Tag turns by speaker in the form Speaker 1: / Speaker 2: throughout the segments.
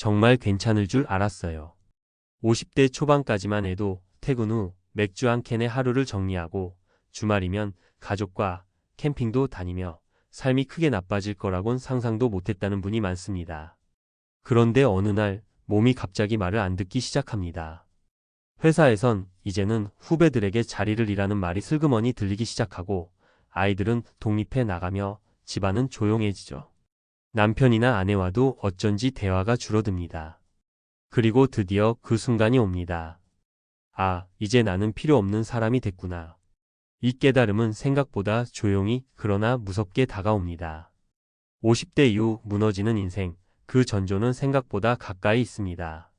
Speaker 1: 정말 괜찮을 줄 알았어요. 50대 초반까지만 해도 퇴근 후 맥주 한 캔에 하루를 정리하고 주말이면 가족과 캠핑도 다니며 삶이 크게 나빠질 거라곤 상상도 못했다는 분이 많습니다. 그런데 어느 날 몸이 갑자기 말을 안 듣기 시작합니다. 회사에선 이제는 후배들에게 자리를 잃라는 말이 슬그머니 들리기 시작하고 아이들은 독립해 나가며 집안은 조용해지죠. 남편이나 아내와도 어쩐지 대화가 줄어듭니다. 그리고 드디어 그 순간이 옵니다. 아, 이제 나는 필요 없는 사람이 됐구나. 이 깨달음은 생각보다 조용히 그러나 무섭게 다가옵니다. 50대 이후 무너지는 인생, 그 전조는 생각보다 가까이 있습니다.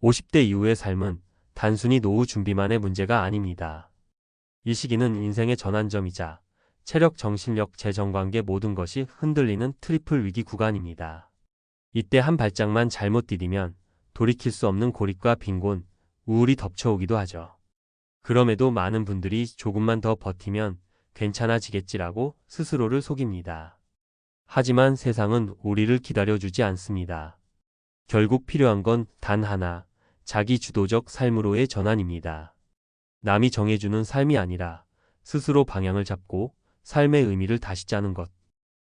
Speaker 1: 50대 이후의 삶은 단순히 노후 준비만의 문제가 아닙니다. 이 시기는 인생의 전환점이자 체력, 정신력, 재정관계 모든 것이 흔들리는 트리플 위기 구간입니다. 이때 한 발짝만 잘못 디디면 돌이킬 수 없는 고립과 빈곤, 우울이 덮쳐오기도 하죠. 그럼에도 많은 분들이 조금만 더 버티면 괜찮아지겠지라고 스스로를 속입니다. 하지만 세상은 우리를 기다려주지 않습니다. 결국 필요한 건 단 하나, 자기 주도적 삶으로의 전환입니다. 남이 정해주는 삶이 아니라 스스로 방향을 잡고 삶의 의미를 다시 짜는 것.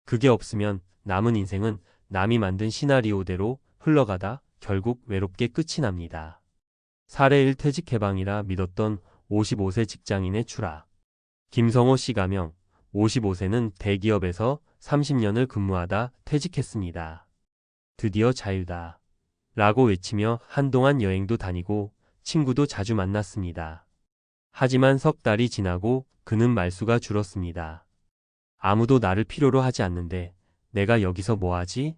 Speaker 1: 그게 없으면 남은 인생은 남이 만든 시나리오대로 흘러가다 결국 외롭게 끝이 납니다. 사례 1 퇴직 해방이라 믿었던 55세 직장인의 추락. 김성호 씨 가명, 55세는 대기업에서 30년을 근무하다 퇴직했습니다. 드디어 자유다. 라고 외치며 한동안 여행도 다니고 친구도 자주 만났습니다. 하지만 석 달이 지나고 그는 말수가 줄었습니다. 아무도 나를 필요로 하지 않는데 내가 여기서 뭐 하지?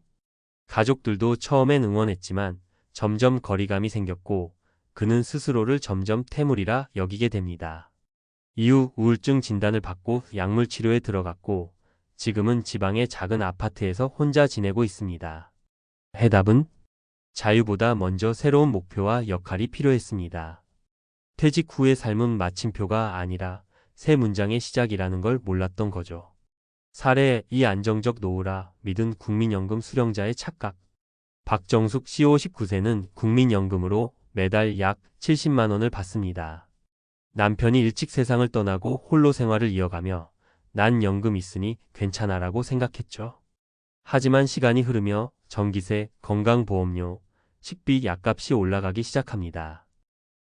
Speaker 1: 가족들도 처음엔 응원했지만 점점 거리감이 생겼고 그는 스스로를 점점 태물이라 여기게 됩니다. 이후 우울증 진단을 받고 약물 치료에 들어갔고 지금은 지방의 작은 아파트에서 혼자 지내고 있습니다. 해답은? 자유보다 먼저 새로운 목표와 역할이 필요했습니다. 퇴직 후의 삶은 마침표가 아니라 새 문장의 시작이라는 걸 몰랐던 거죠. 사례 2 안정적 노후라 믿은 국민연금 수령자의 착각. 박정숙 씨 59세는 국민연금으로 매달 약 70만 원을 받습니다. 남편이 일찍 세상을 떠나고 홀로 생활을 이어가며 난 연금 있으니 괜찮아라고 생각했죠. 하지만 시간이 흐르며 전기세, 건강보험료, 식비, 약값이 올라가기 시작합니다.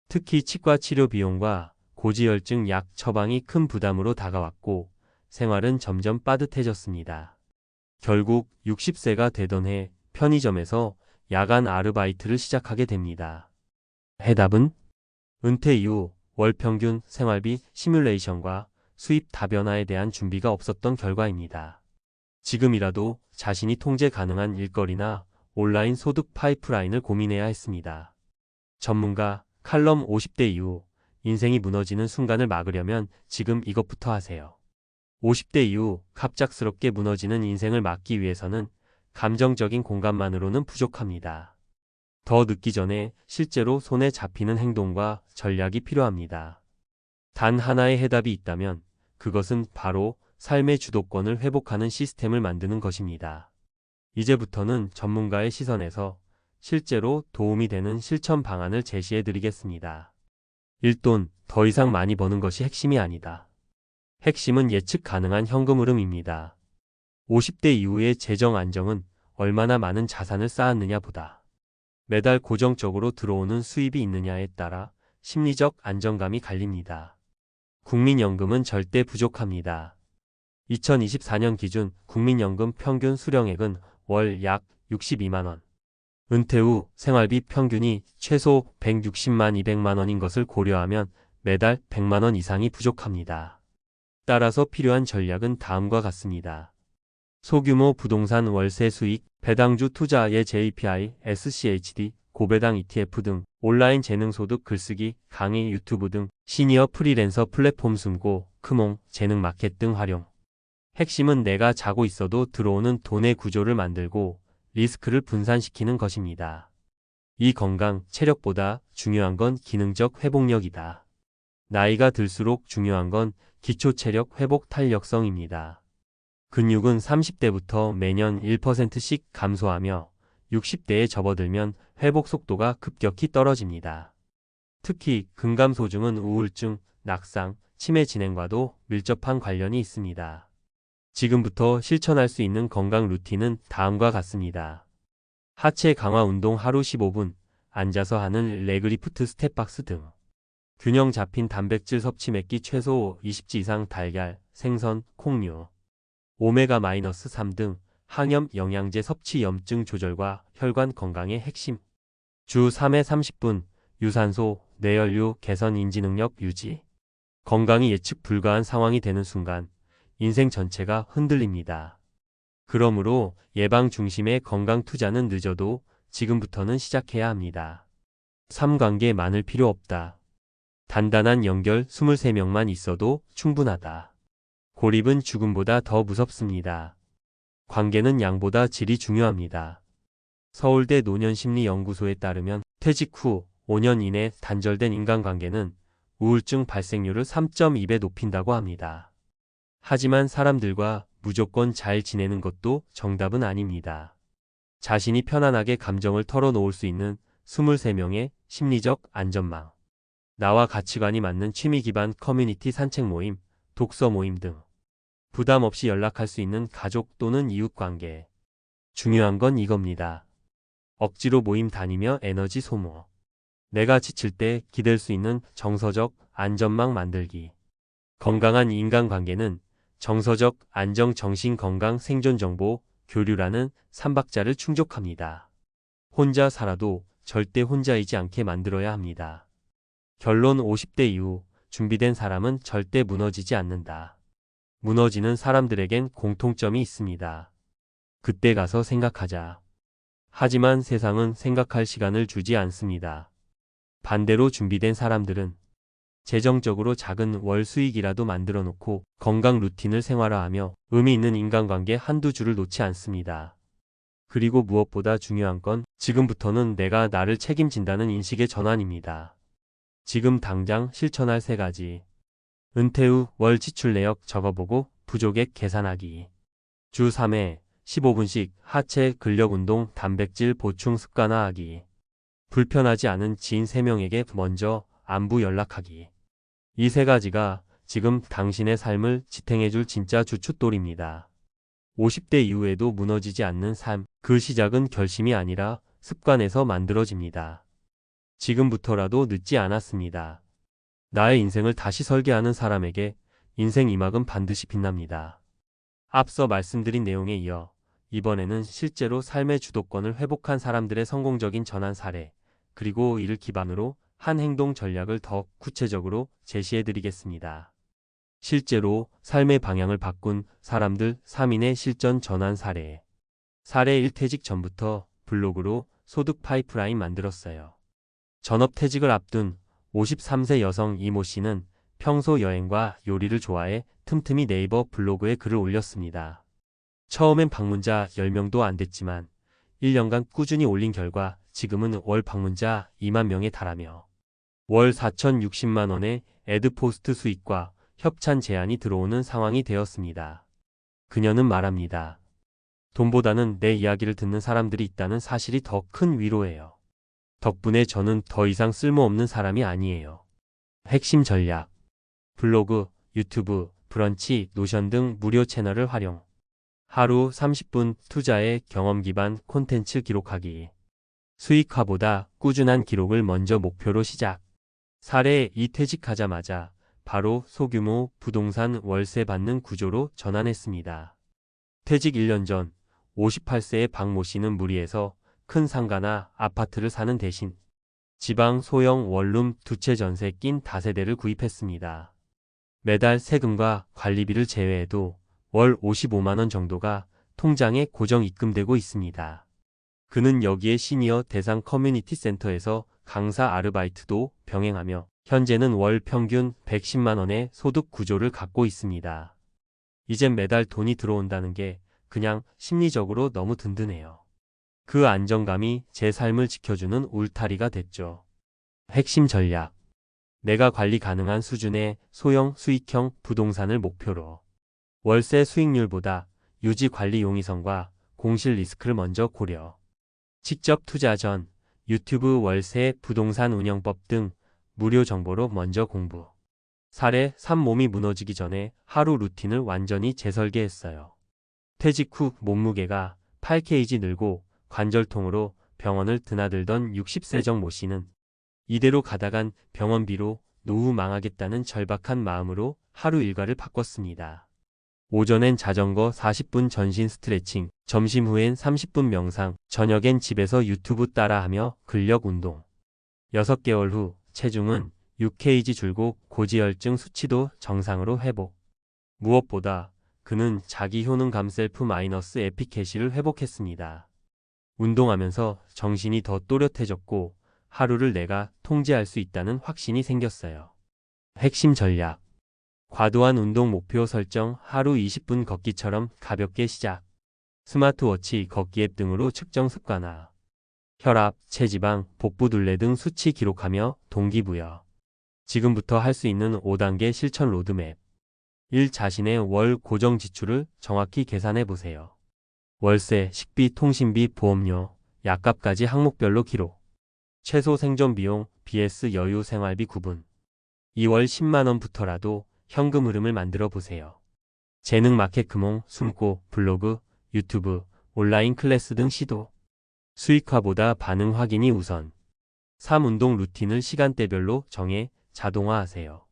Speaker 1: 특히 치과 치료 비용과 고지혈증 약 처방이 큰 부담으로 다가왔고 생활은 점점 빠듯해졌습니다. 결국 60세가 되던 해 편의점에서 야간 아르바이트를 시작하게 됩니다. 해답은? 은퇴 이후 월 평균 생활비 시뮬레이션과 수입 다변화에 대한 준비가 없었던 결과입니다. 지금이라도 자신이 통제 가능한 일거리나 온라인 소득 파이프라인을 고민해야 했습니다. 전문가 칼럼 50대 이후 인생이 무너지는 순간을 막으려면 지금 이것부터 하세요. 50대 이후 갑작스럽게 무너지는 인생을 막기 위해서는 감정적인 공감만으로는 부족합니다. 더 늦기 전에 실제로 손에 잡히는 행동과 전략이 필요합니다. 단 하나의 해답이 있다면 그것은 바로 삶의 주도권을 회복하는 시스템을 만드는 것입니다. 이제부터는 전문가의 시선에서 실제로 도움이 되는 실천 방안을 제시해 드리겠습니다. 1돈, 더 이상 많이 버는 것이 핵심이 아니다. 핵심은 예측 가능한 현금 흐름입니다. 50대 이후의 재정 안정은 얼마나 많은 자산을 쌓았느냐 보다 매달 고정적으로 들어오는 수입이 있느냐에 따라 심리적 안정감이 갈립니다. 국민연금은 절대 부족합니다. 2024년 기준 국민연금 평균 수령액은 월 약 62만 원. 은퇴 후 생활비 평균이 최소 160만 200만 원인 것을 고려하면 매달 100만 원 이상이 부족합니다. 따라서 필요한 전략은 다음과 같습니다. 소규모 부동산 월세 수익, 배당주 투자의 JPI, SCHD, 고배당 ETF 등 온라인 재능소득 글쓰기, 강의, 유튜브 등 시니어 프리랜서 플랫폼 숨고, 크몽, 재능 마켓 등 활용. 핵심은 내가 자고 있어도 들어오는 돈의 구조를 만들고 리스크를 분산시키는 것입니다. 이 건강, 체력보다 중요한 건 기능적 회복력이다. 나이가 들수록 중요한 건 기초 체력 회복 탄력성입니다. 근육은 30대부터 매년 1%씩 감소하며 60대에 접어들면 회복 속도가 급격히 떨어집니다. 특히 근감소증은 우울증, 낙상, 치매 진행과도 밀접한 관련이 있습니다. 지금부터 실천할 수 있는 건강 루틴은 다음과 같습니다. 하체 강화 운동 하루 15분, 앉아서 하는 레그리프트 스텝박스 등. 균형 잡힌 단백질 섭취 맵기 최소 20지 이상 달걀, 생선, 콩류. 오메가-3 등 항염 영양제 섭취 염증 조절과 혈관 건강의 핵심. 주 3회 30분, 유산소, 뇌혈류 개선 인지 능력 유지. 건강이 예측 불가한 상황이 되는 순간 인생 전체가 흔들립니다. 그러므로 예방 중심의 건강 투자는 늦어도 지금부터는 시작해야 합니다. 삼관계 많을 필요 없다. 단단한 연결 23명만 있어도 충분하다. 고립은 죽음보다 더 무섭습니다. 관계는 양보다 질이 중요합니다. 서울대 노년심리연구소에 따르면 퇴직 후 5년 이내 단절된 인간관계는 우울증 발생률을 3.2배 높인다고 합니다. 하지만 사람들과 무조건 잘 지내는 것도 정답은 아닙니다. 자신이 편안하게 감정을 털어놓을 수 있는 23명의 심리적 안전망. 나와 가치관이 맞는 취미 기반 커뮤니티 산책 모임, 독서 모임 등. 부담 없이 연락할 수 있는 가족 또는 이웃 관계. 중요한 건 이겁니다. 억지로 모임 다니며 에너지 소모. 내가 지칠 때 기댈 수 있는 정서적 안전망 만들기. 건강한 인간관계는 정서적 안정 정신 건강 생존 정보 교류라는 3박자를 충족합니다. 혼자 살아도 절대 혼자이지 않게 만들어야 합니다. 결론 50대 이후 준비된 사람은 절대 무너지지 않는다. 무너지는 사람들에겐 공통점이 있습니다. 그때 가서 생각하자. 하지만 세상은 생각할 시간을 주지 않습니다. 반대로 준비된 사람들은 재정적으로 작은 월 수익이라도 만들어 놓고 건강 루틴을 생활화하며 의미 있는 인간관계 한두 줄을 놓지 않습니다. 그리고 무엇보다 중요한 건 지금부터는 내가 나를 책임진다는 인식의 전환입니다. 지금 당장 실천할 3가지. 은퇴 후 월 지출 내역 적어보고 부족액 계산하기. 주 3회 15분씩 하체 근력 운동 단백질 보충 습관화하기. 불편하지 않은 지인 3명에게 먼저 안부 연락하기. 이 3가지가 지금 당신의 삶을 지탱해줄 진짜 주춧돌입니다. 50대 이후에도 무너지지 않는 삶, 그 시작은 결심이 아니라 습관에서 만들어집니다. 지금부터라도 늦지 않았습니다. 나의 인생을 다시 설계하는 사람에게 인생 2막은 반드시 빛납니다. 앞서 말씀드린 내용에 이어 이번에는 실제로 삶의 주도권을 회복한 사람들의 성공적인 전환 사례, 그리고 이를 기반으로 한 행동 전략을 더 구체적으로 제시해드리겠습니다. 실제로 삶의 방향을 바꾼 사람들 3인의 실전 전환 사례. 사례 1. 퇴직 전부터 블로그로 소득 파이프라인 만들었어요. 전업퇴직을 앞둔 53세 여성 이모 씨는 평소 여행과 요리를 좋아해 틈틈이 네이버 블로그에 글을 올렸습니다. 처음엔 방문자 10명도 안 됐지만 1년간 꾸준히 올린 결과 지금은 월 방문자 2만 명에 달하며 월 4,060만 원의 애드포스트 수익과 협찬 제안이 들어오는 상황이 되었습니다. 그녀는 말합니다. 돈보다는 내 이야기를 듣는 사람들이 있다는 사실이 더 큰 위로예요. 덕분에 저는 더 이상 쓸모없는 사람이 아니에요. 핵심 전략. 블로그, 유튜브, 브런치, 노션 등 무료 채널을 활용. 하루 30분 투자의 경험 기반 콘텐츠 기록하기. 수익화보다 꾸준한 기록을 먼저 목표로 시작. 사례 2. 퇴직하자마자 바로 소규모 부동산 월세 받는 구조로 전환했습니다. 퇴직 1년 전 58세의 박모 씨는 무리해서 큰 상가나 아파트를 사는 대신 지방 소형 원룸 2채 전세 낀 다세대를 구입했습니다. 매달 세금과 관리비를 제외해도 월 55만 원 정도가 통장에 고정 입금되고 있습니다. 그는 여기에 시니어 대상 커뮤니티 센터에서 강사 아르바이트도 병행하며 현재는 월 평균 110만 원의 소득 구조를 갖고 있습니다. 이젠 매달 돈이 들어온다는 게 그냥 심리적으로 너무 든든해요. 그 안정감이 제 삶을 지켜주는 울타리가 됐죠. 핵심 전략. 내가 관리 가능한 수준의 소형 수익형 부동산을 목표로. 월세 수익률보다 유지 관리 용이성과 공실 리스크를 먼저 고려. 직접 투자 전 유튜브 월세, 부동산 운영법 등 무료 정보로 먼저 공부. 사례 3 몸이 무너지기 전에 하루 루틴을 완전히 재설계했어요. 퇴직 후 몸무게가 8kg 늘고 관절통으로 병원을 드나들던 60세 모 씨는 이대로 가다간 병원비로 노후 망하겠다는 절박한 마음으로 하루 일과를 바꿨습니다. 오전엔 자전거 40분 전신 스트레칭, 점심 후엔 30분 명상, 저녁엔 집에서 유튜브 따라하며 근력 운동. 6개월 후 체중은 6kg 줄고 고지혈증 수치도 정상으로 회복. 무엇보다 그는 자기 효능 감 셀프 마이너스 에피캐시를 회복했습니다. 운동하면서 정신이 더 또렷해졌고 하루를 내가 통제할 수 있다는 확신이 생겼어요. 핵심 전략. 과도한 운동 목표 설정, 하루 20분 걷기처럼 가볍게 시작. 스마트워치, 걷기 앱 등으로 측정 습관화. 혈압, 체지방, 복부 둘레 등 수치 기록하며 동기부여. 지금부터 할 수 있는 5단계 실천 로드맵. 1. 자신의 월 고정 지출을 정확히 계산해 보세요. 월세, 식비, 통신비, 보험료, 약값까지 항목별로 기록. 최소 생존 비용, vs 여유 생활비 구분. 2월 10만원부터라도 현금 흐름을 만들어 보세요. 재능 마케크몽, 숨고, 블로그, 유튜브, 온라인 클래스 등 시도. 수익화보다 반응 확인이 우선. 3. 운동 루틴을 시간대별로 정해 자동화하세요.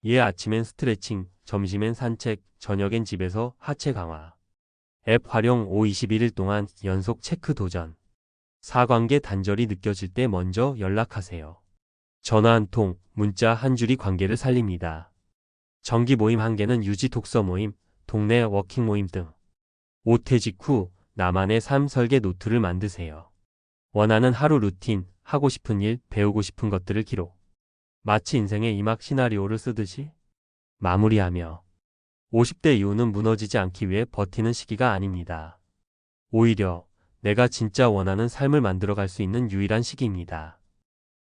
Speaker 1: 예, 아침엔 스트레칭, 점심엔 산책, 저녁엔 집에서 하체 강화. 앱 활용 21일 동안 연속 체크 도전. 4. 관계 단절이 느껴질 때 먼저 연락하세요. 전화 한 통, 문자 한 줄이 관계를 살립니다. 정기 모임 1개는 유지 독서 모임, 동네 워킹 모임 등. 5. 퇴직 후 나만의 삶 설계 노트를 만드세요. 원하는 하루 루틴, 하고 싶은 일, 배우고 싶은 것들을 기록. 마치 인생의 2막 시나리오를 쓰듯이 마무리하며. 50대 이후는 무너지지 않기 위해 버티는 시기가 아닙니다. 오히려 내가 진짜 원하는 삶을 만들어갈 수 있는 유일한 시기입니다.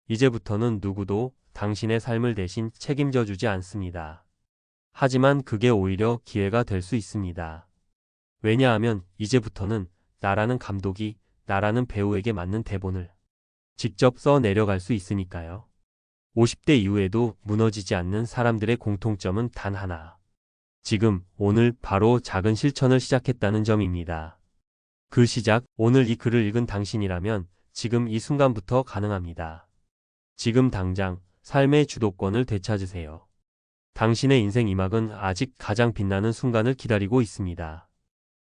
Speaker 1: 이제부터는 누구도 당신의 삶을 대신 책임져 주지 않습니다. 하지만 그게 오히려 기회가 될 수 있습니다. 왜냐하면 이제부터는 나라는 감독이 나라는 배우에게 맞는 대본을 직접 써 내려갈 수 있으니까요. 50대 이후에도 무너지지 않는 사람들의 공통점은 단 하나. 지금, 오늘 바로 작은 실천을 시작했다는 점입니다. 그 시작, 오늘 이 글을 읽은 당신이라면 지금 이 순간부터 가능합니다. 지금 당장 삶의 주도권을 되찾으세요. 당신의 인생 2막은 아직 가장 빛나는 순간을 기다리고 있습니다.